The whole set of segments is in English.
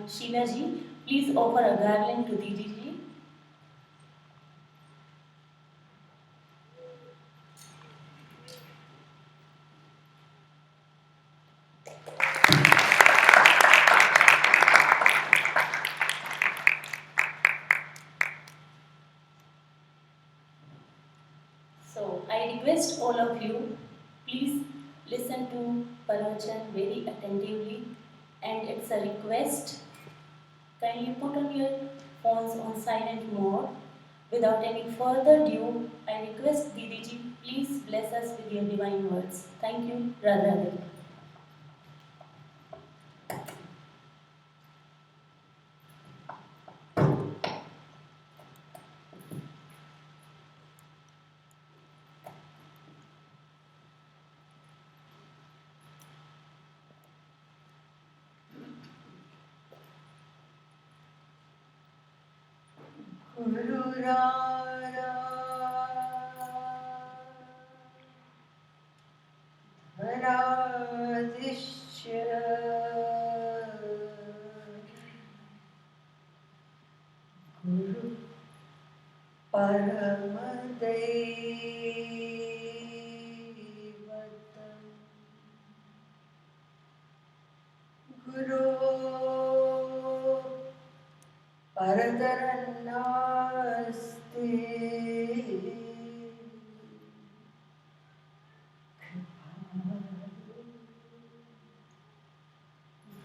Sheila ji, please offer a garland to Didi ji. So I request all of you, please listen to pravachan very attentively, and it's a request. Kindly put on your phones on silent mode. Without any further ado, I request Didi ji, please bless us with your divine words. Thank you. Radha Radha. Guru Radha Radhishya Guru Paramadevata Guru Paradaranaste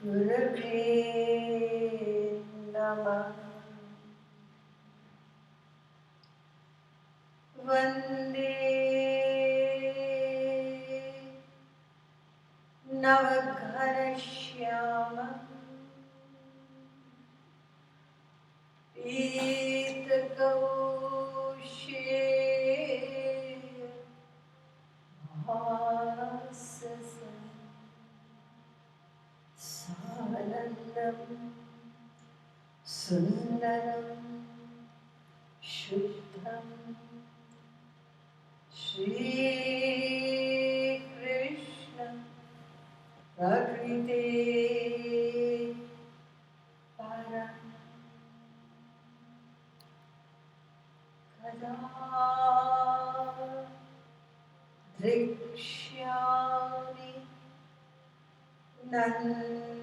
Gurave Namah Vande Navaghanashyama Pitakoshya Bhasasa Sanandam Sundaram Shuddham Shri Krishna Prakriti Param Kada Drikshyami Nandasya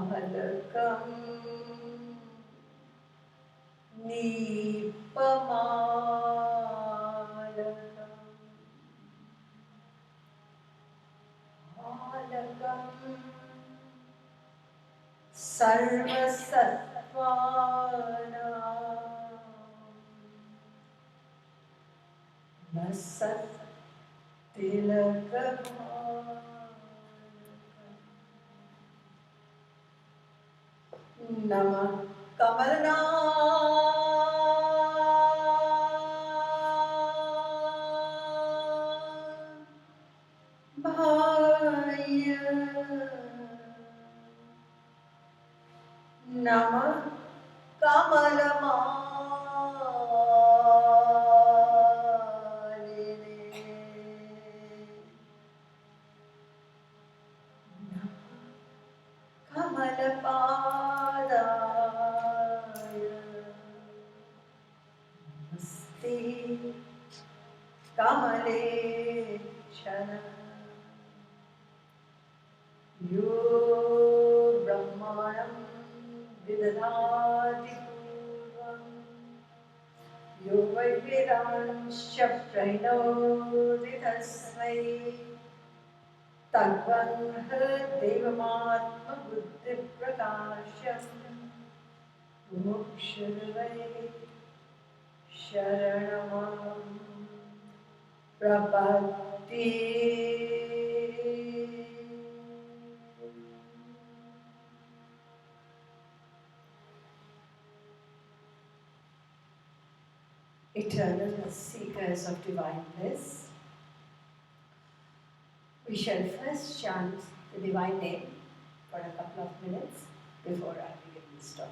Bhalakam Nipamalakam Bhalakam Sarvasatvanam Nasat Namah Kamalana Bhaya Namah Kamalamalini Kamalapadaya Namaste Kamalechana Yo Brahmanam Vidadati Purvam Yo Vaivedansya Pranodi Tasmai Tadvanha Devamatma Buddhi Prakasham Mukshadvai Sharanamam Prapatti Eternal seekers of divine bliss, we shall first chant the divine name for a couple of minutes before I begin this talk.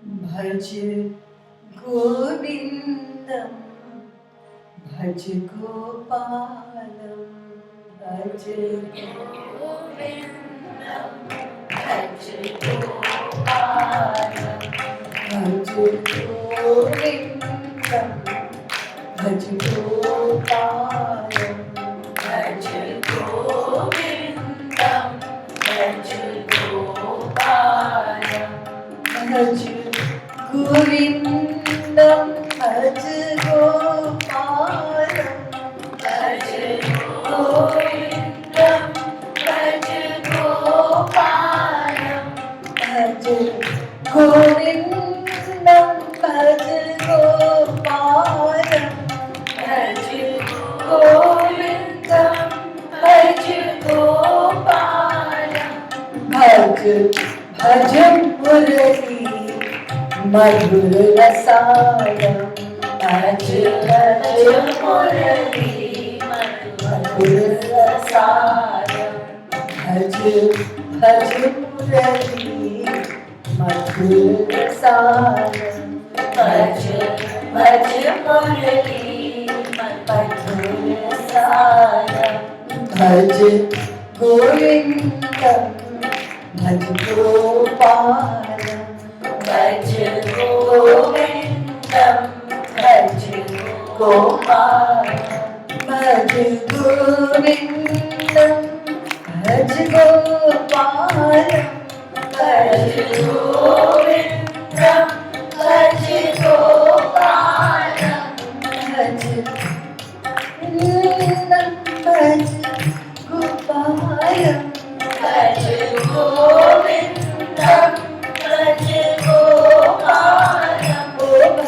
भज गोविन्दं भज गोपालं भज गोविन्दं भज गोपालं भज गोविन्दं भज गोपालं भज गोविन्दं भज गोपालं भज गोविन्दं भज गोपालं भज गोविन्दं भज गोपालं भज गोविन्दं भज गोपालं भज गोविन्दं भज गोपालं भज भज मुरली मधुर रसायन भज भज मुरली मधुर रसायन भज भज मुरली मधुर रसायन भज भज मुरली मधुर रसायन भज गोविन्दं भज गोपालं भज गोविन्दं भज गोपालं भज गोविन्दं भज गोपालं भज गोविन्दं भज गोपालं भज गोविन्दं भज गोपालं भज गोविन्दं भज गोपालं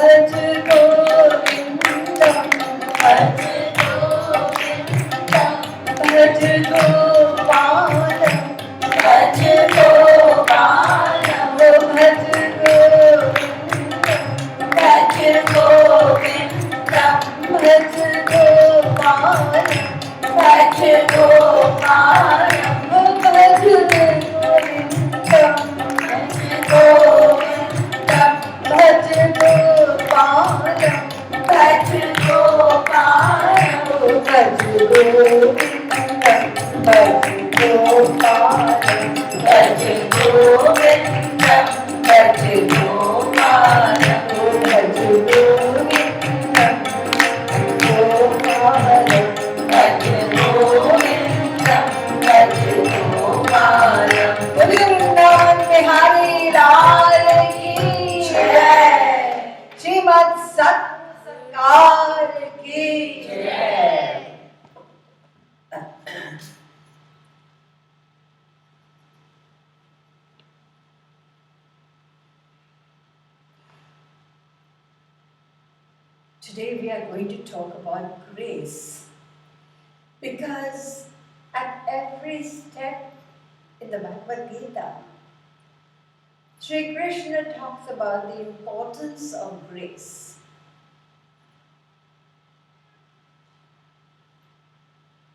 भज गोविन्दं भज गोविन्दं भज गोपालं भज गोपालं भज गोविन्दं भज गोविन्दं भज गोपालं भज गोपालं भज गोविन्दं भज गोपालं भज गोपालं भज गोविन्दं भज गोपालं भज गोविन्दं भज गोपालं भज गोविन्दं भज गोपालं वृंदावन बिहारी लाल की जय श्रीमद् सत्य सरकार की जय। Today we are going to talk about grace, because at every step in the Bhagavad Gita, Sri Krishna talks about the importance of grace.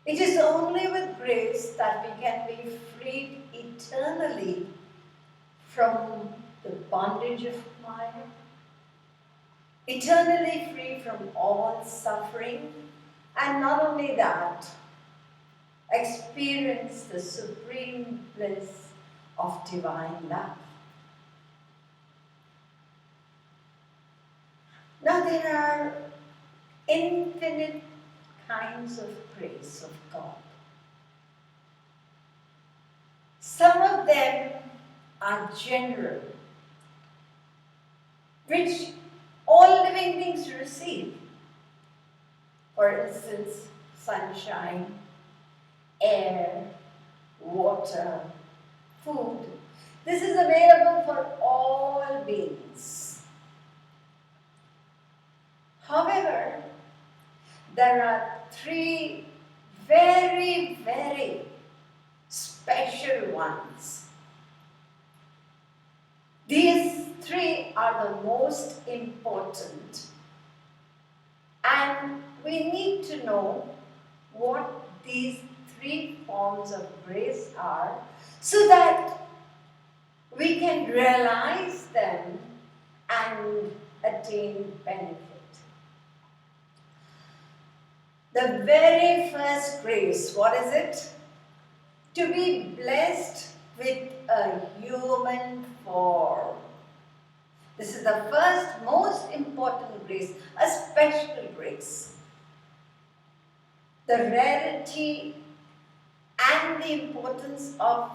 It is only with grace that we can be freed eternally from the bondage of Maya, eternally free from all suffering, and not only that, experience the supreme bliss of divine love. Now there are infinite kinds of grace of God. Some of them are general, which all living beings receive. For instance, sunshine, air, water, food. This is available for all beings. However, there are three very, very special ones. These three are the most important, and we need to know what these three forms of grace are, so that we can realize them and attain benefit. The very first grace, what is it? To be blessed with a human form. This is the first most important grace, a special grace. The rarity and the importance of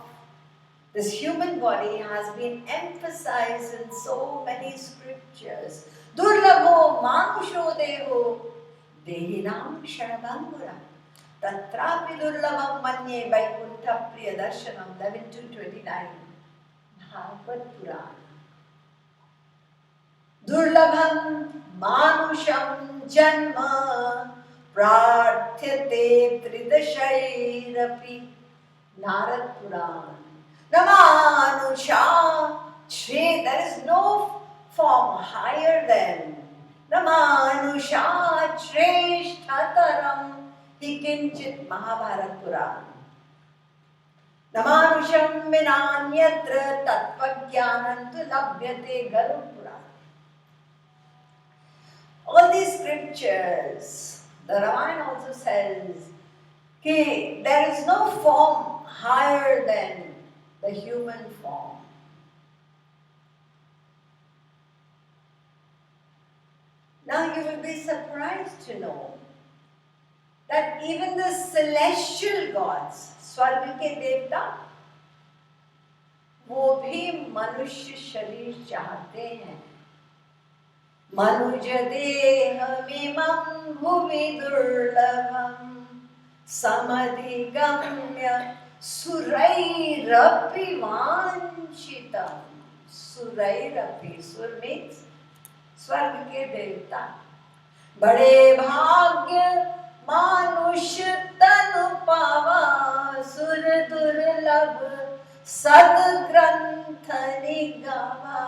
this human body has been emphasized in so many scriptures. Durlabho manusho devo dehinam kshanabangura tatrapi durlabham manye vaikuntha priya darshanam 11:29 Bhagavad Purana. Durlabham manusham janma prarthyate tridashairapi Narad Purana. Namanusha Shri, there is no form higher than Namanusha Shreshthataram Hikinchit Mahabharat Purana. Namanusham Vinanyatra Tatvajnanantu Labhyate Garud Purana. All these scriptures, the Ramayana also says, there is no form higher than the human form. Now you will be surprised to know that even the celestial gods, स्वर्ग के देवता, वो भी मनुष्य शरीर चाहते हैं. मनुज देहमिमं भुवि दुर्लभम् samadhigamya surairapi vanchitam. Surairapi, sur means स्वर्ग के देवता. बड़े भाग्य मानुष्य तनु पावा सुर दुर्लभ सद्ग्रंथ Nigma.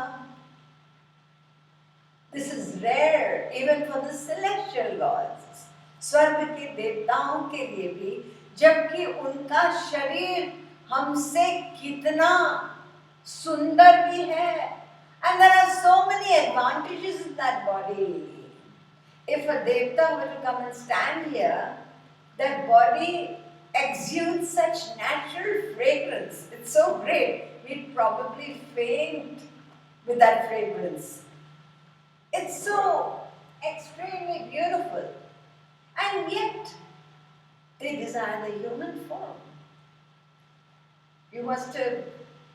This is rare even for the celestial gods. स्वर्ग के देवताओं के लिए भी, जबकि उनका शरीर हमसे कितना सुंदर भी है. And there are so many advantages in that body. If a devta were to come and stand here, their body exudes such natural fragrance. It's so great, we'd probably faint with that fragrance. It's so extremely beautiful. And yet, they desire the human form. You must have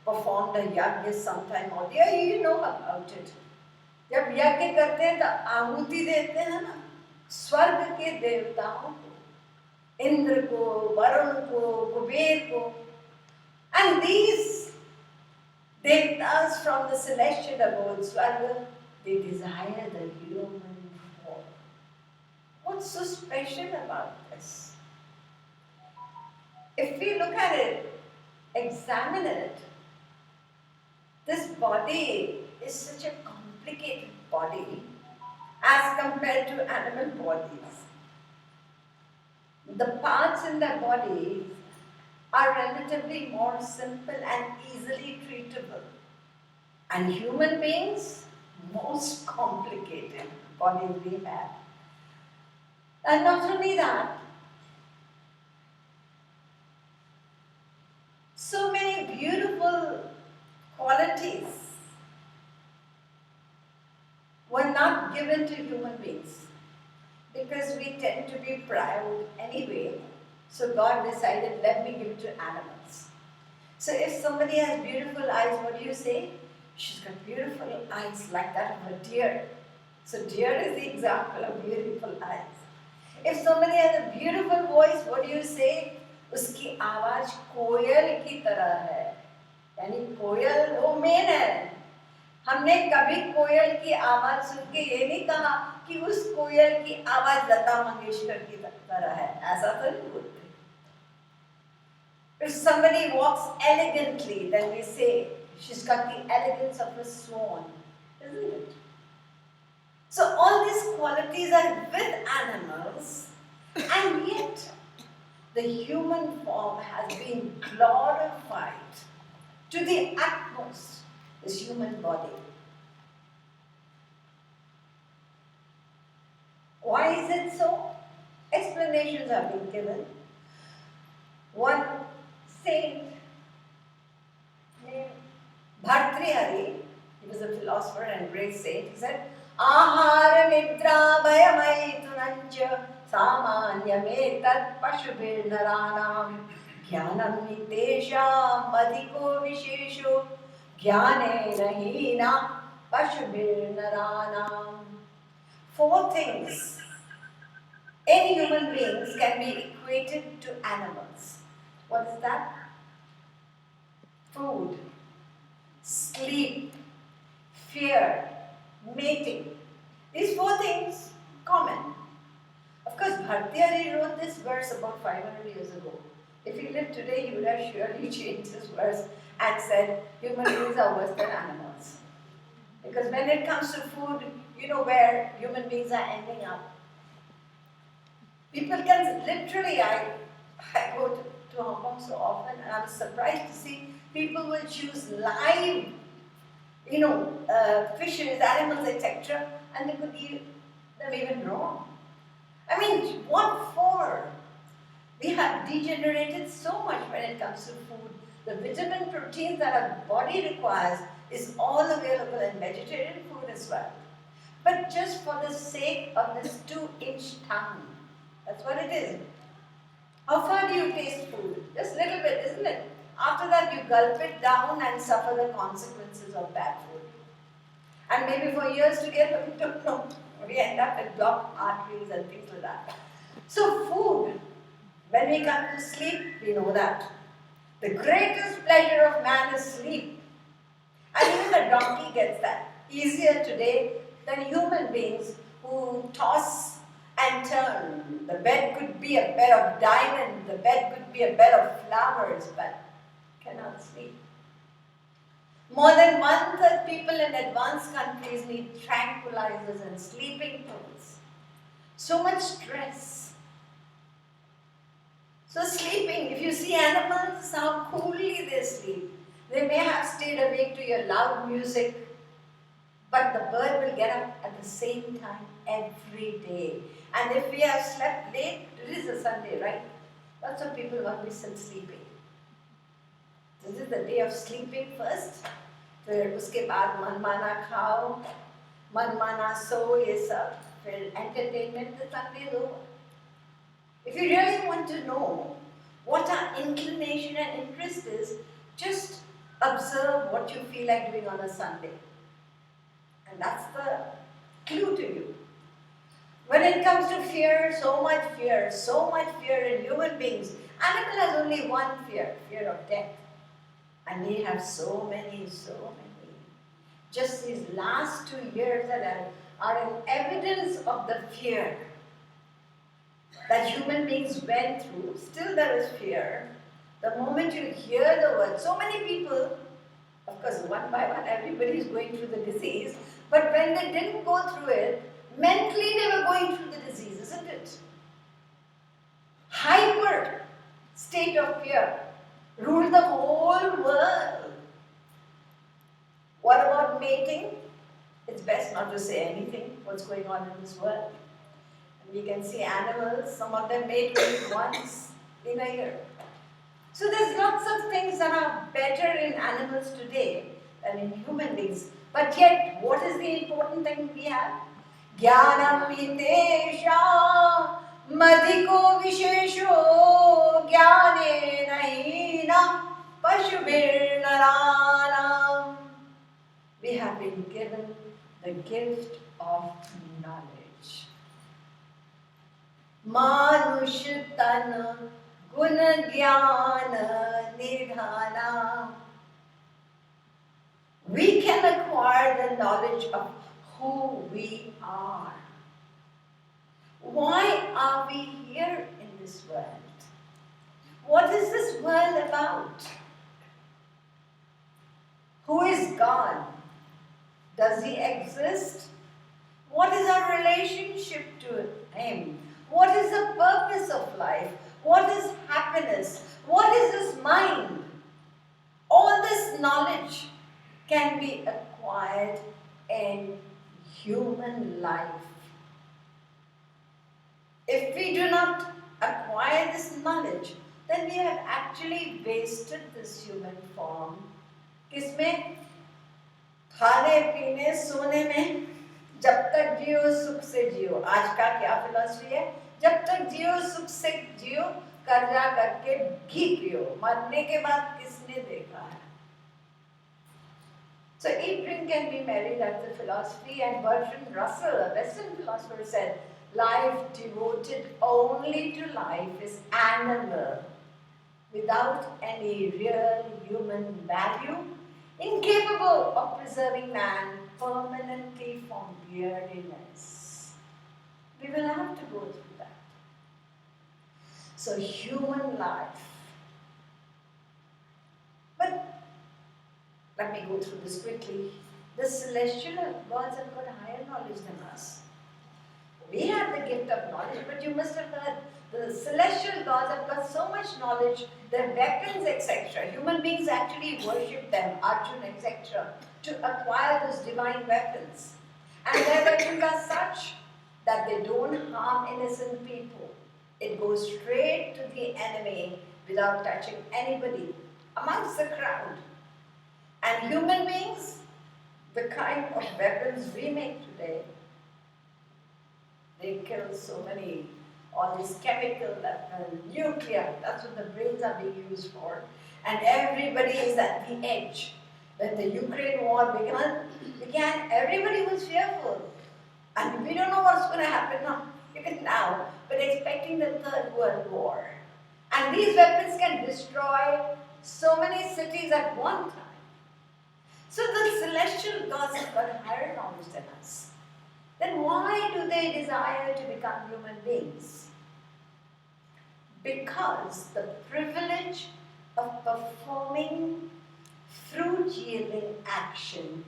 performed a yajna sometime or the other, you know about it. जब यज्ञ करते हैं तो आहुति देते हैं ना, स्वर्ग के देवताओं को, इंद्र को, वरुण को, कुबेर को. And these devtas from the celestial abode, Swarga, they desire the human form. What's so special about this? If we look at it, examine it, this body is such a complicated body as compared to animal bodies. The parts in the body are relatively more simple and easily treatable. And human beings, most complicated bodies we have. And not only that, so many beautiful qualities were not given to human beings because we tend to be proud anyway. So God decided, let me give it to animals. So if somebody has beautiful eyes, what do you say? She's got beautiful eyes like that of a deer. So deer is the example of beautiful eyes. If somebody has a beautiful voice, what do you say? उसकी आवाज कोयल की तरह है. यानी कोयल वो main है. हमने कभी कोयल की आवाज सुन के ये नहीं कहा कि उस कोयल की आवाज लता मंगेशकर की तरह है. ऐसा तो नहीं बोलते. If somebody walks elegantly, then we say she's got the elegance of a swan, isn't it? So all these qualities are with animals, and yet the human form has been glorified to the utmost, this human body. Why is it so? Explanations have been given. One saint named Bhartrihari, he was a philosopher and great saint, he said, Ahara nidra bhayamaitunancha samanyametat pashubir naranam jnanam nitesham adhiko vishesho jnane nahina pashubir naranam. Four things in human beings can be equated to animals. What is that? Food, sleep, fear, mating. These four things common. Of course, Bhartiyari wrote this verse about 500 years ago. If he lived today, he would have surely changed this verse and said, human beings are worse than animals. Because when it comes to food, you know where human beings are ending up. People can literally, I go to Hong Kong so often and I'm surprised to see people will choose live, fishes, animals, etc. and they could eat them even raw. I mean, what for? We have degenerated so much when it comes to food. The vitamin proteins that our body requires is all available in vegetarian food as well. But just for the sake of this 2-inch tongue, that's what it is. How far do you taste food? Just a little bit, isn't it? After that, you gulp it down and suffer the consequences of bad food. And maybe for years together, we don't know. We end up with blocked arteries and things like that. So food, when we come to sleep, we know that. The greatest pleasure of man is sleep. And even the donkey gets that. Easier today than human beings who toss and turn. The bed could be a bed of diamonds, the bed could be a bed of flowers, but cannot sleep. More than 1/3 people in advanced countries need tranquilizers and sleeping pills. So much stress. So sleeping, if you see animals, how coolly they sleep. They may have stayed awake to your loud music, but the bird will get up at the same time every day. And if we have slept late, it is a Sunday, right? Lots of people want to be still sleeping. This is the day of sleeping first. फिर उसके बाद मनमाना खाओ, मनमाना सो, ये सब. फिर entertainment, the Sunday is over. If you really want to know what our inclination and interest is, just observe what you feel like doing on a Sunday. And that's the clue to you. When it comes to fear, so much fear in human beings. Animal has only one fear, fear of death. And we have so many. Just these last 2 years that are an evidence of the fear that human beings went through. Still there is fear. The moment you hear the word, so many people, of course one by one everybody is going through the disease, but when they didn't go through it, mentally they were going through the disease, isn't it? Hyper state of fear ruled the whole world. What about mating? It's best not to say anything, what's going on in this world. And we can see animals, some of them mate only once in a year. So there's lots of things that are better in animals today than in human beings. But yet, what is the important thing we have? Jnanam hitesha madhiko vishesho jnane nahina pashubir naranam. We have been given the gift of knowledge. Manush tan gun jnana nidhana. We can acquire the knowledge of who we are. Why are we here in this world? What is this world about? Who is God? Does He exist? What is our relationship to Him? What is the purpose of life? What is happiness? What is this mind? All this knowledge can be acquired in human life. If we do not acquire this knowledge, then we have actually wasted this human form. किसमें? खाने पीने सोने में. जब तक जियो सुख से जियो. आज का क्या फिलॉसफी है? जब तक जियो सुख से जियो, कर्जा करके घी पियो. मरने के बाद किसने देखा है? So eat, drink and be merry, that's the philosophy. And Bertrand Russell, a Western philosopher, said, life devoted only to life is animal, without any real human value, incapable of preserving man permanently from weariness. We will have to go through that. So human life. But let me go through this quickly. The celestial gods have got higher knowledge than us. We have the gift of knowledge, but you must have heard the celestial gods have got so much knowledge, their weapons, etc. Human beings actually worship them, Arjuna, etc., to acquire those divine weapons. And their weapons are such that they don't harm innocent people. It goes straight to the enemy without touching anybody amongst the crowd. And human beings, the kind of weapons we make today, they kill so many, all these chemical weapons, nuclear, that's what the brains are being used for. And everybody is at the edge. When the Ukraine war began, everybody was fearful. And we don't know what's going to happen now, even now, but expecting the Third World War. And these weapons can destroy so many cities at one time. So the celestial gods have got higher knowledge than us. Then why do they desire to become human beings? Because the privilege of performing fruit-yielding action,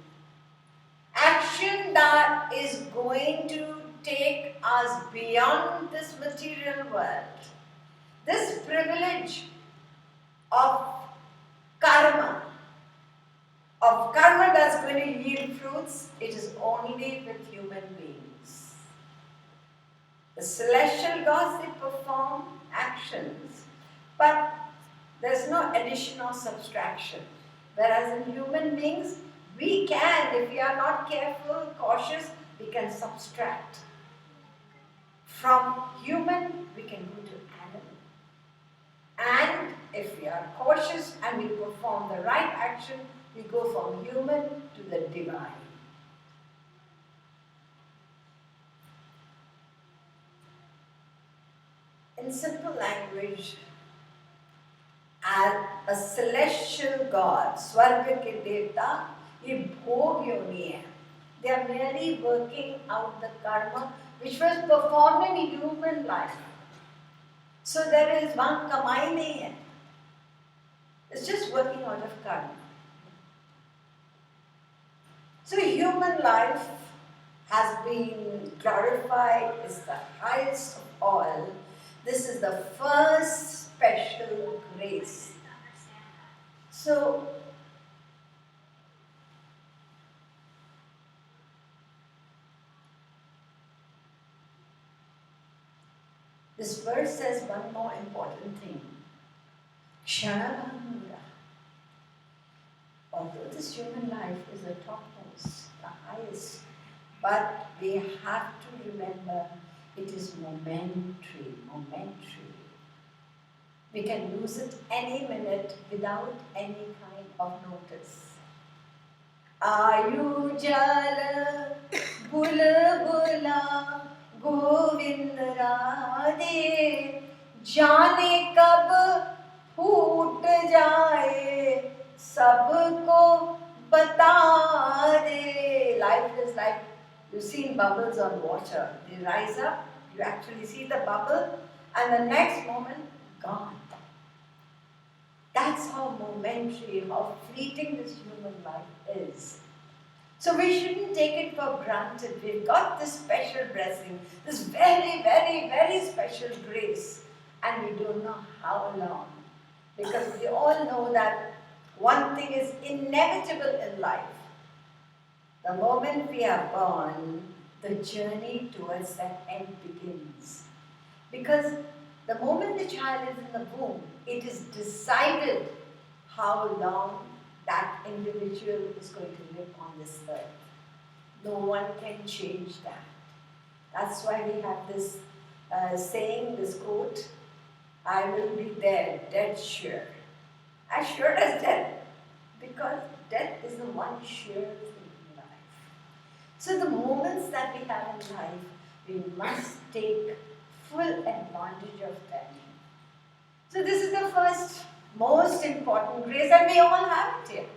action that is going to take us beyond this material world, this privilege of karma, that's going to yield fruits, it is only with human beings. The celestial gods, they perform actions, but there's no addition or subtraction. Whereas in human beings, we can, if we are not careful, cautious, we can subtract. From human, we can go to animal. And if we are cautious and we perform the right action, we go from human to the divine. In simple language, as a celestial god, Swarga ke devta, ye bhog yoni hai. They are merely working out the karma which was performed in human life. So there is one kamai nahi hai. It's just working out of karma. So human life has been glorified, is the highest of all. This is the first special grace. So, this verse says one more important thing. Kshanabhamura. Although this human life is the topmost, the highest, but we have to remember it is momentary. We can lose it any minute without any kind of notice. Ayu jal bulbula govind radhe जाने कब फूट जाए सबको बता दे. Life is like, you've seen bubbles on water. They rise up, you actually see the bubble, and the next moment, gone. That's how momentary, how fleeting this human life is. So we shouldn't take it for granted. We've got this special blessing, this very, very, very special grace, and we don't know how long. Because we all know that one thing is inevitable in life. The moment we are born, the journey towards that end begins. Because the moment the child is in the womb, it is decided how long that individual is going to live on this earth. No one can change that. That's why we have this saying, this quote, I will be there, dead sure. As sure as death, because death is the one sure thing in life. So the moments that we have in life, we must take full advantage of them. So this is the first most important grace, and we all have it here.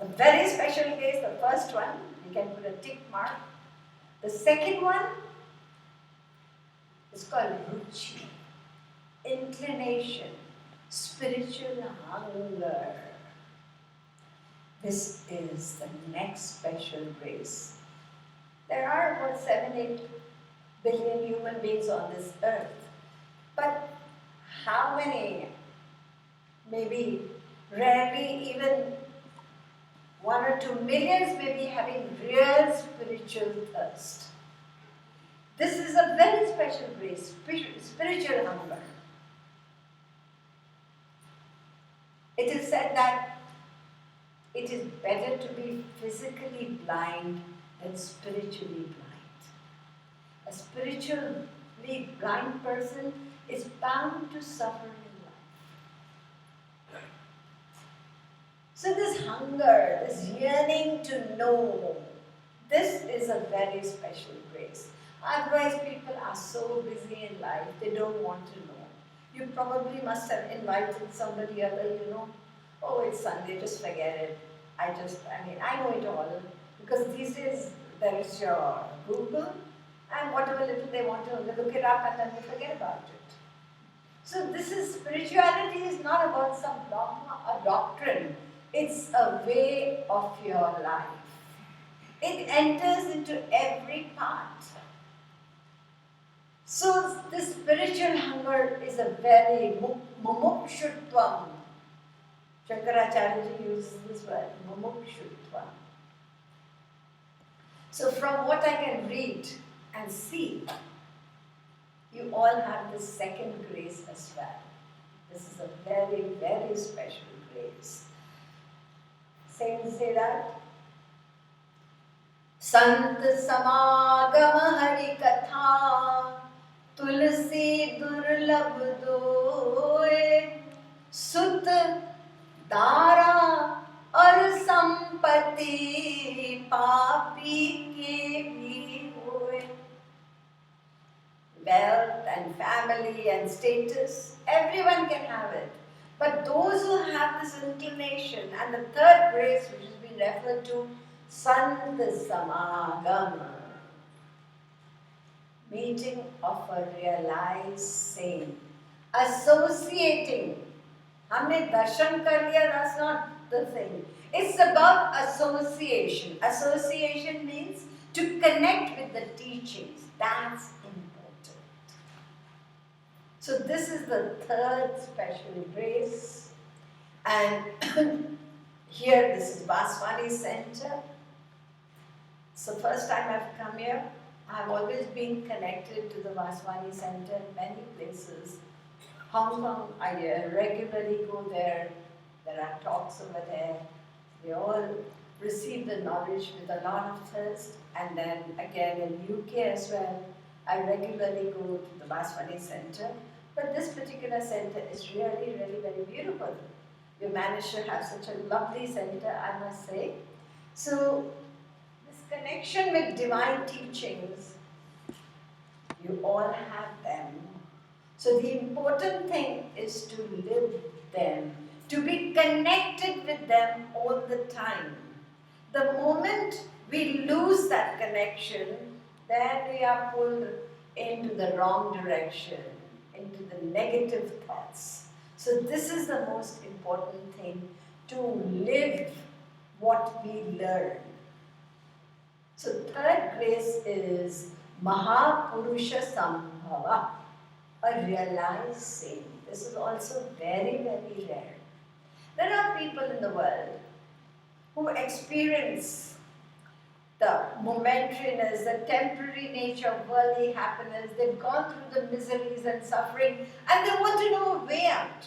A very special grace, the first one, we can put a tick mark. The second one is called ruchi, inclination, spiritual hunger. This is the next special grace. There are about 7-8 billion human beings on this earth. But how many, maybe rarely even 1 or 2 millions may be having real spiritual thirst. This is a very special grace, spiritual hunger. It is said that it is better to be physically blind than spiritually blind. A spiritually blind person is bound to suffer in life. So this hunger, this yearning to know, this is a very special grace. Otherwise, people are so busy in life, they don't want to know. You probably must have invited somebody other, oh, it's Sunday, just forget it. I know it all. Because these days, there is your Google, and whatever little they want to know, they look it up and then they forget about it. So this is, spirituality is not about some dogma or doctrine. It's a way of your life. It enters into every part. So this spiritual hunger is a very mumukshutvam. Shankaracharya uses this word, mumukshutvam. So from what I can read and see, you all have this second grace as well. This is a very, very special grace. Saints say that. Sant samagam hari katha tulsi durlabh doye sut dara aur sampati papi ke bhi hoye. Wealth and family and status, everyone can have it. But those who have this inclination, and the third grace which has been referred to, Sant Samagama, meeting of a realized saint, associating. Humne darshan kar liya, that's not the thing. It's about association. Association means to connect with the teachings. That's important. So this is the third special grace. And here, this is Vaswani Center. It's the first time I've come here. I've always been connected to the Vaswani Center in many places. Hong Kong, I regularly go there. There are talks over there. We all receive the knowledge with a lot of thirst. And then again in UK as well, I regularly go to the Vaswani Center. But this particular center is really, really very beautiful. We managed to have such a lovely center, I must say. So, this connection with divine teachings, you all have them. So the important thing is to live them, to be connected with them all the time. The moment we lose that connection, then we are pulled into the wrong direction, into the negative thoughts. So this is the most important thing, to live what we learn. So third grace is Mahapurusha Sambhava, a realized saint. This is also very, very rare. There are people in the world who experience the momentariness, the temporary nature of worldly happiness. They've gone through the miseries and suffering and they want to know a way out.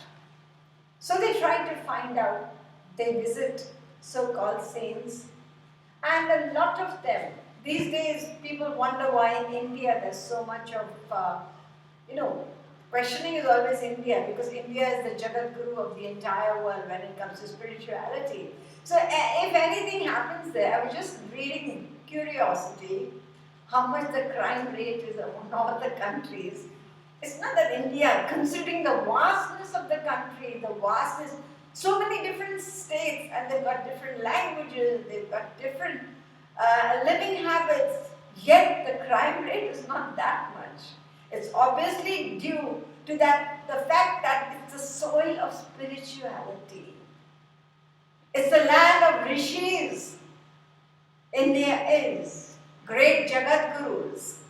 So they try to find out. They visit so-called saints, and a lot of them, these days people wonder why in India there's so much of, you know, questioning is always India, because India is the Jagat Guru of the entire world when it comes to spirituality. So if anything happens there, I was just reading curiosity, how much the crime rate is among all the countries. It's not that India, considering the vastness of the country, the vastness, so many different states, and they've got different languages, they've got different living habits, yet the crime rate is not that much. It's obviously due to the fact that it's the soil of spirituality. It's the land of rishis. India is great Jagat Gurus.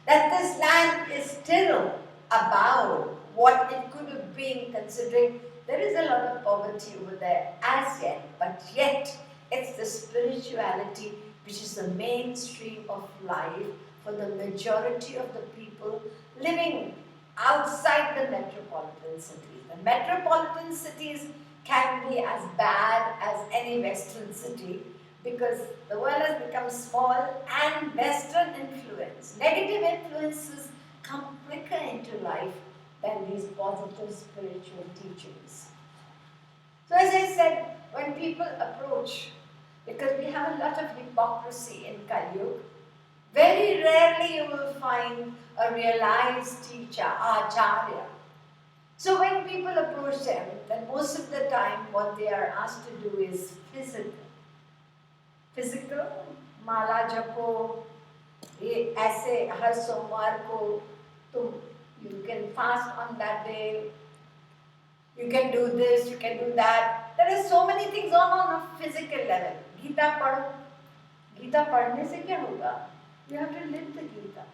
That this land is still about what it could have been, considering there is a lot of poverty over there as yet, but yet it's the spirituality which is the mainstream of life for the majority of the people living outside the metropolitan cities. The metropolitan cities can be as bad as any western city, because the world has become small and western influence, negative influences come quicker into life than these positive spiritual teachings. So as I said, when people approach, because we have a lot of hypocrisy in Kali Yuga, very rarely you will find a realized teacher, acharya. So when people approach them, then most of the time what they are asked to do is physical. Physical माला जपो, ये ऐसे हर सोमवार को तुम, you can fast on that day, you can do this, you can do that. There are so many things on a physical level. Gita पढ़ो, गीता पढ़ने से क्या होगा? You have to live the Gita.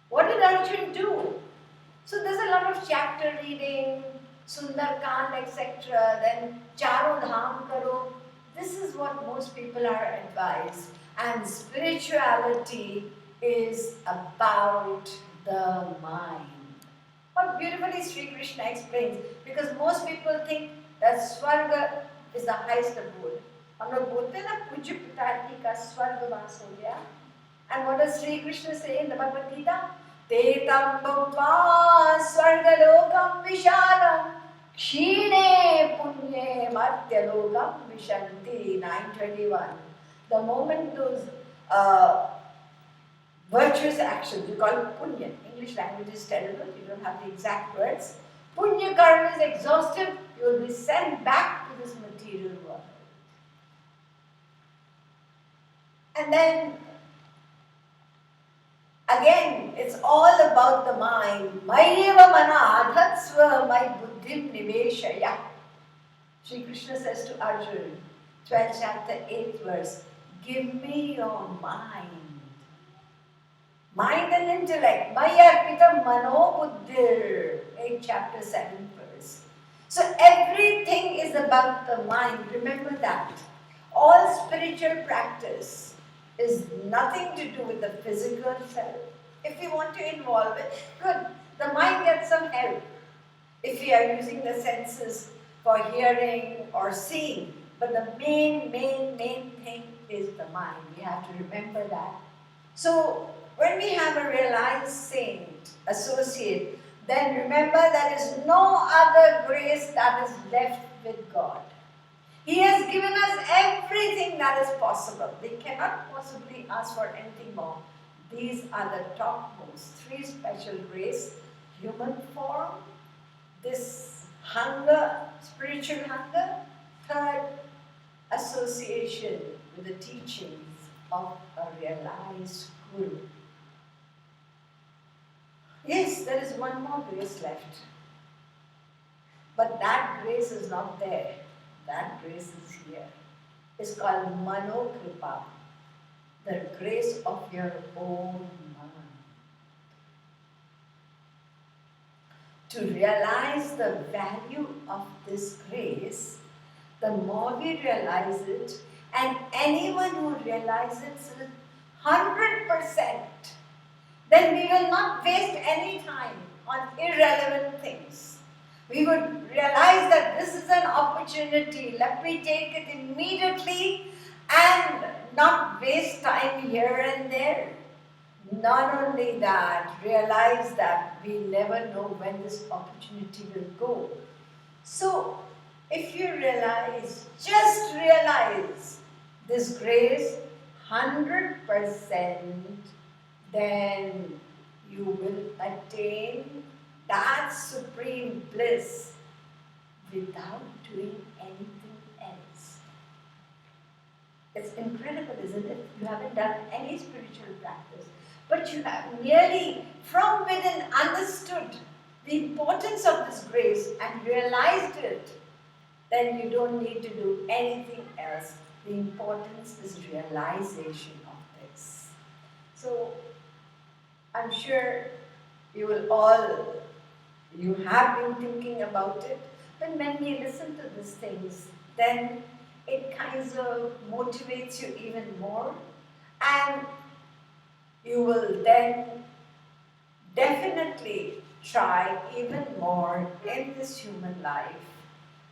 What did Arjun do? So there's a lot of chapter reading, Sundarkand, etc. Then Charo Dham karo. This is what most people are advised. And spirituality is about the mind. What beautifully Sri Krishna explains, because most people think that Swarga is the highest abode. हम लोग बोलते हैं ना पूज्य पिताजी का स्वर्गवास हो गया. And what does Sri Krishna say in the Bhagavad Gita? Tetam bhava swargalokam vishalam Kshine punye matyalokam vishanti. 9:21. The moment those virtuous actions, we call it punya. English language is terrible, you don't have the exact words. Punya karma is exhausted, you will be sent back to this material world. And then again, it's all about the mind. Mayeva mana adhatsva my buddhim niveshaya. Sri Krishna says to Arjuna, 12th chapter, 8th verse, give me your mind. Mind and intellect. Maya pita mano buddhir. 8th chapter, 7th verse. So everything is about the mind. Remember that. All spiritual practice is nothing to do with the physical self. If you want to involve it, good. The mind gets some help. If we are using the senses for hearing or seeing. But the main thing is the mind. We have to remember that. So when we have a realized saint associate, then remember there is no other grace that is left with God. He has given us everything that is possible. We cannot possibly ask for anything more. These are the topmost three special grace: human form, this hunger, spiritual hunger, third, association with the teachings of a realized Guru. Yes, there is one more grace left. But that grace is not there. That grace is here. It's called Mano Kripa, the grace of your own mind. To realize the value of this grace, the more we realize it, And anyone who realizes it 100%, then we will not waste any time on irrelevant things. We would realize that this is an opportunity. Let me take it immediately and not waste time here and there. Not only that, realize that we never know when this opportunity will go. So, if you realize, just realize this grace 100%, then you will attain that supreme bliss without doing anything else. It's incredible, isn't it? You haven't done any spiritual practice, but you have merely from within understood the importance of this grace and realized it. Then you don't need to do anything else. The importance is realization of this. So I'm sure you have been thinking about it, but when we listen to these things, then it kind of motivates you even more, and you will then definitely try even more in this human life,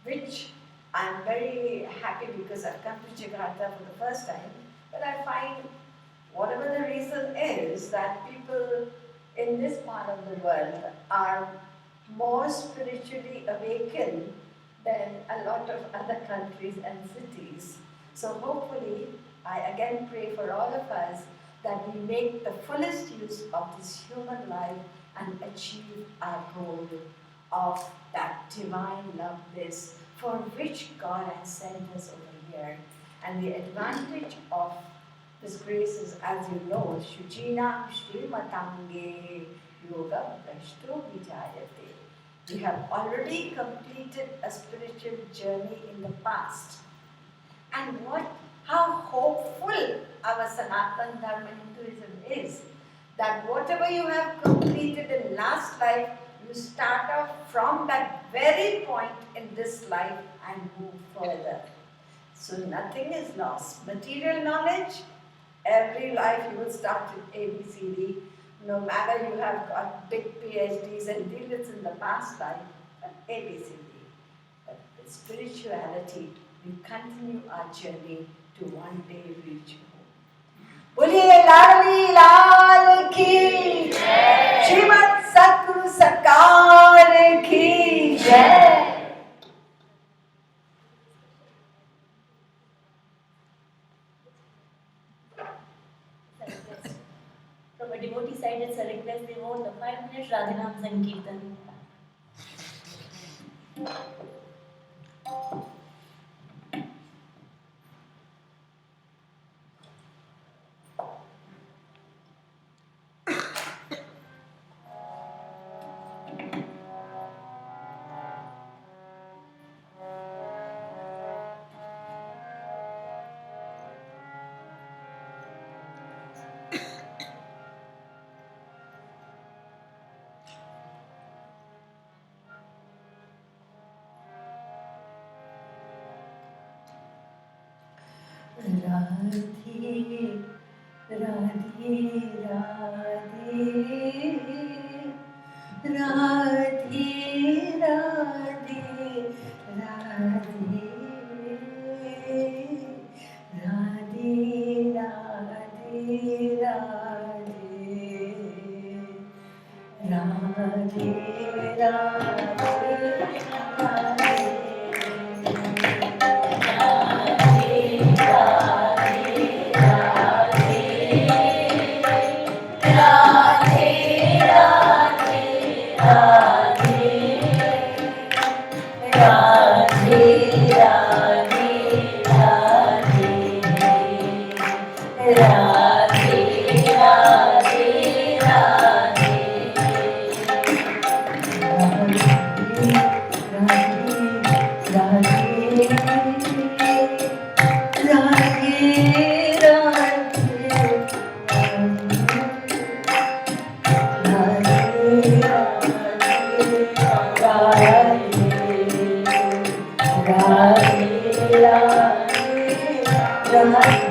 which I'm very happy because I've come to Jakarta for the first time, but I find whatever the reason is that people in this part of the world are more spiritually awakened than a lot of other countries and cities. So hopefully, I again pray for all of us that we make the fullest use of this human life and achieve our goal of that divine love bliss for which God has sent us over here. And the advantage of this grace is, as you know, Shujinam Shrimatange Yoga Prashto Vijayate. We have already completed a spiritual journey in the past. And how hopeful our Sanatana Dharma Hinduism is, that whatever you have completed in last life, you start off from that very point in this life and move further. So nothing is lost. Material knowledge, every life you will start with ABCD, no matter you have got big PhDs and DLids in the past life, but ABCD. But with spirituality, we continue our journey to one day reach home. Boliye Lalali Lal ki Jai, Srimad Satguru Sarkar ki Jai. From a devotee side, it's a request they want the 5 minutes Radhanam Sankirtan. Radhe, Radhe, Radhe, Radhe, Radhe, Radhe, Radhe, Radhe, Radhe, Radhe, Radhe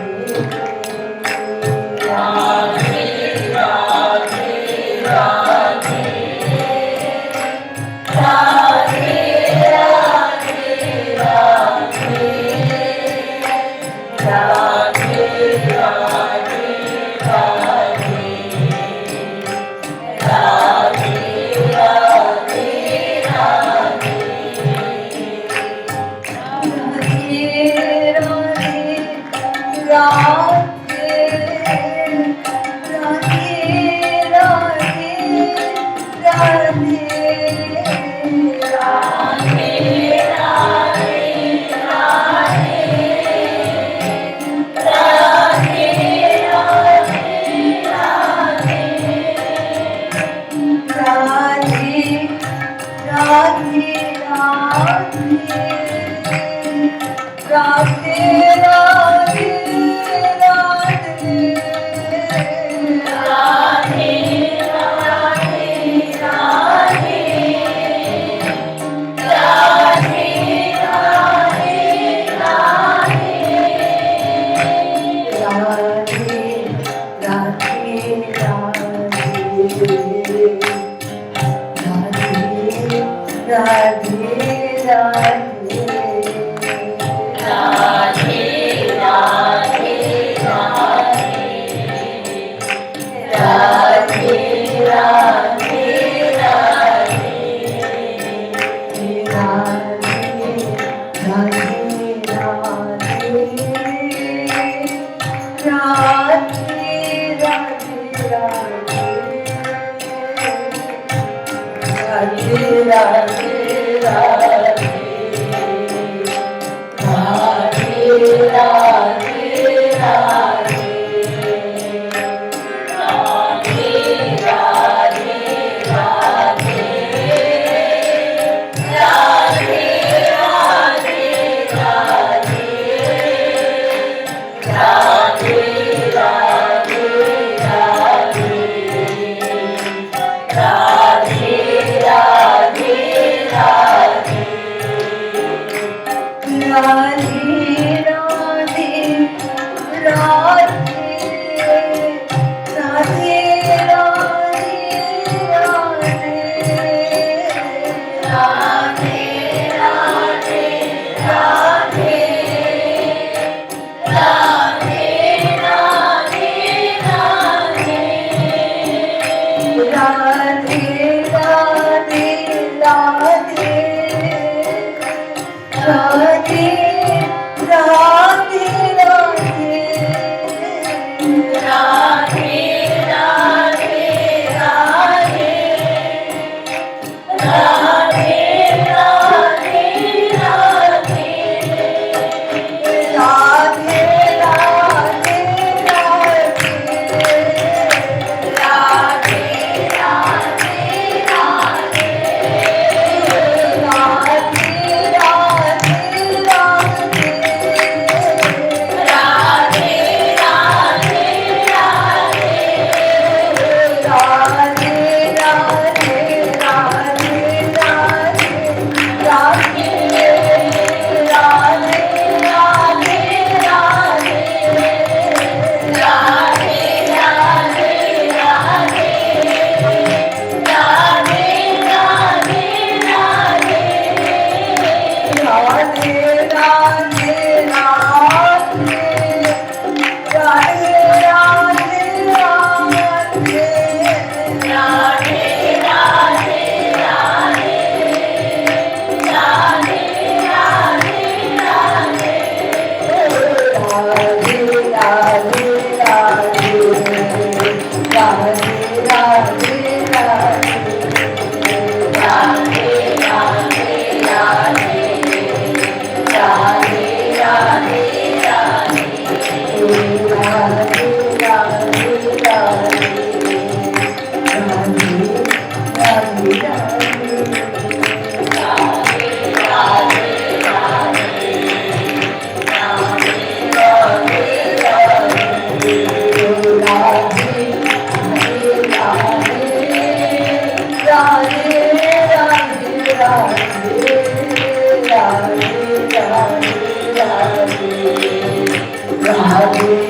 Radhe Hare